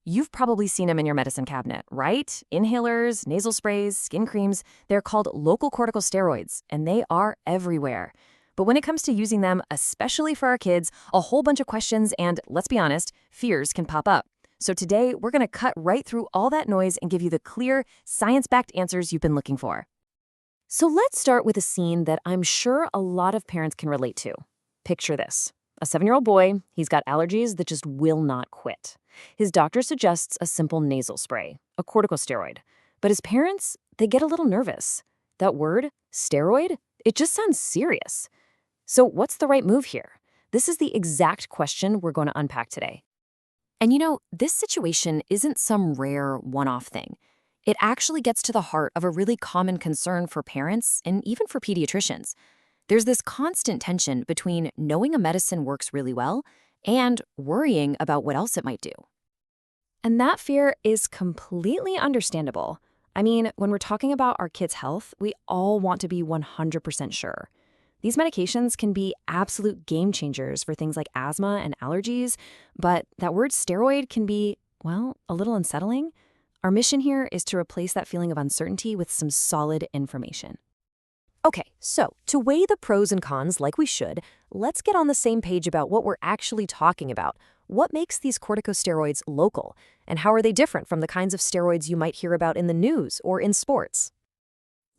You've probably seen them in your medicine cabinet, right? Inhalers, nasal sprays, skin creams. They're called local corticosteroids, and they are everywhere. But when it comes to using them, especially for our kids, a whole bunch of questions and, let's be honest, fears can pop up. So today, we're going to cut right through all that noise and give you the clear, science-backed answers you've been looking for. So let's start with a scene that I'm sure a lot of parents can relate to. Picture this. A 7-year-old boy, he's got allergies that just will not quit. His doctor suggests a simple nasal spray, a corticosteroid. But his parents, they get a little nervous. That word, steroid, it just sounds serious. So what's the right move here? This is the exact question we're going to unpack today. And you know, this situation isn't some rare one-off thing. It actually gets to the heart of a really common concern for parents and even for pediatricians. There's this constant tension between knowing a medicine works really well and worrying about what else it might do. And that fear is completely understandable. I mean, when we're talking about our kids' health, we all want to be 100% sure. These medications can be absolute game changers for things like asthma and allergies, but that word steroid can be, well, a little unsettling. Our mission here is to replace that feeling of uncertainty with some solid information. Okay, so to weigh the pros and cons like we should, let's get on the same page about what we're actually talking about. What makes these corticosteroids local, and how are they different from the kinds of steroids you might hear about in the news or in sports?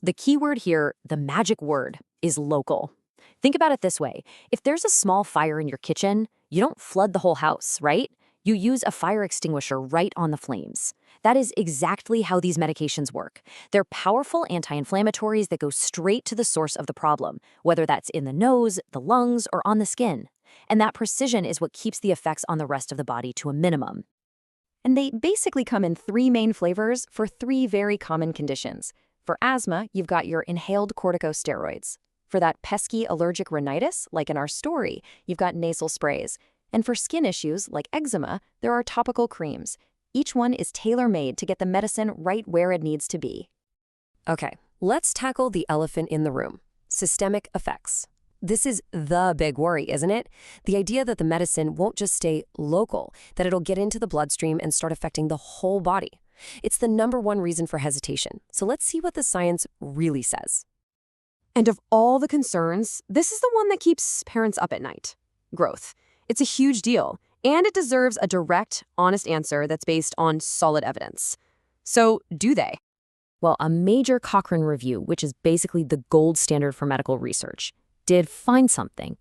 The key word here, the magic word, is local. Think about it this way. If there's a small fire in your kitchen, you don't flood the whole house, right? You use a fire extinguisher right on the flames. That is exactly how these medications work. They're powerful anti-inflammatories that go straight to the source of the problem, whether that's in the nose, the lungs, or on the skin. And that precision is what keeps the effects on the rest of the body to a minimum. And they basically come in 3 main flavors for 3 very common conditions. For asthma, you've got your inhaled corticosteroids. For that pesky allergic rhinitis, like in our story, you've got nasal sprays. And for skin issues, like eczema, there are topical creams. Each one is tailor-made to get the medicine right where it needs to be. Okay, let's tackle the elephant in the room, systemic effects. This is the big worry, isn't it? The idea that the medicine won't just stay local, that it'll get into the bloodstream and start affecting the whole body. It's the #1 reason for hesitation. So let's see what the science really says. And of all the concerns, this is the one that keeps parents up at night. Growth. It's a huge deal, and it deserves a direct, honest answer that's based on solid evidence. So, do they? Well, a major Cochrane review, which is basically the gold standard for medical research, did find something.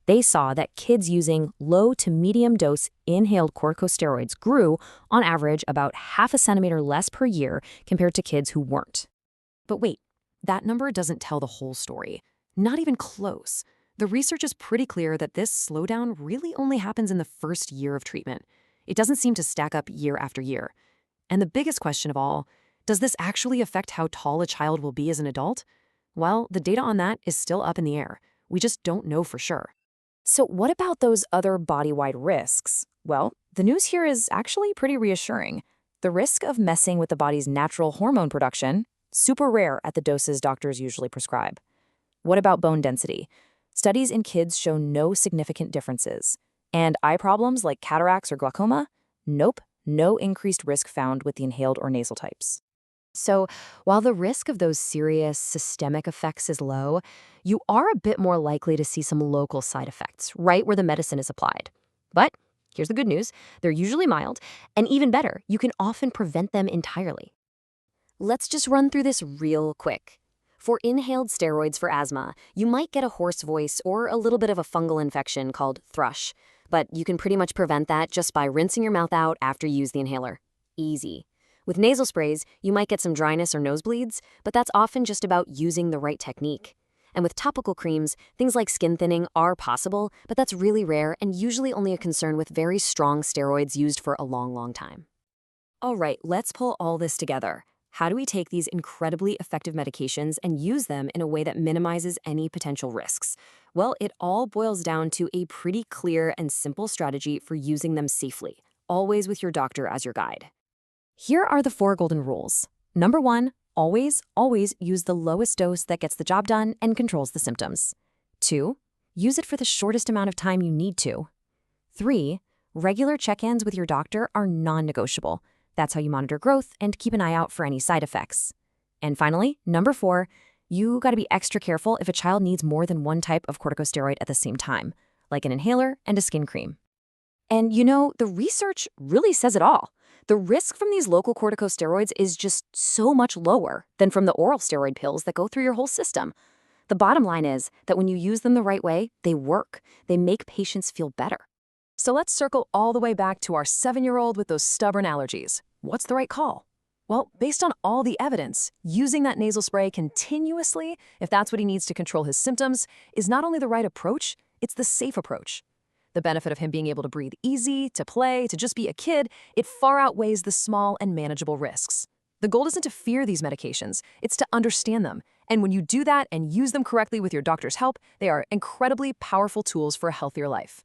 They saw that kids using low to medium dose inhaled corticosteroids grew, on average, about ½ centimeter less per year compared to kids who weren't. But wait, that number doesn't tell the whole story. Not even close. The research is pretty clear that this slowdown really only happens in the first year of treatment. It doesn't seem to stack up year after year. And the biggest question of all, does this actually affect how tall a child will be as an adult? Well, the data on that is still up in the air. We just don't know for sure. So what about those other body-wide risks? Well, the news here is actually pretty reassuring. The risk of messing with the body's natural hormone production, super rare at the doses doctors usually prescribe. What about bone density? Studies in kids show no significant differences. And eye problems like cataracts or glaucoma? Nope, no increased risk found with the inhaled or nasal types. So, while the risk of those serious systemic effects is low, you are a bit more likely to see some local side effects right where the medicine is applied. But here's the good news. They're usually mild, and even better, you can often prevent them entirely. Let's just run through this real quick. For inhaled steroids for asthma, you might get a hoarse voice or a little bit of a fungal infection called thrush, but you can pretty much prevent that just by rinsing your mouth out after you use the inhaler. Easy. With nasal sprays, you might get some dryness or nosebleeds, but that's often just about using the right technique. And with topical creams, things like skin thinning are possible, but that's really rare and usually only a concern with very strong steroids used for a long, long time. All right, let's pull all this together. How do we take these incredibly effective medications and use them in a way that minimizes any potential risks? Well, it all boils down to a pretty clear and simple strategy for using them safely, always with your doctor as your guide. Here are the 4 golden rules. Number 1, always use the lowest dose that gets the job done and controls the symptoms. 2, use it for the shortest amount of time you need to. 3, Regular check-ins with your doctor are non-negotiable. That's how you monitor growth and keep an eye out for any side effects. And finally, number 4, you gotta be extra careful if a child needs more than one type of corticosteroid at the same time, like an inhaler and a skin cream. And the research really says it all. The risk from these local corticosteroids is just so much lower than from the oral steroid pills that go through your whole system. The bottom line is that when you use them the right way, they work. They make patients feel better. So let's circle all the way back to our 7-year-old with those stubborn allergies. What's the right call? Well, based on all the evidence, using that nasal spray continuously, if that's what he needs to control his symptoms, is not only the right approach, it's the safe approach. The benefit of him being able to breathe easy, to play, to just be a kid, it far outweighs the small and manageable risks. The goal isn't to fear these medications, it's to understand them. And when you do that and use them correctly with your doctor's help, they are incredibly powerful tools for a healthier life.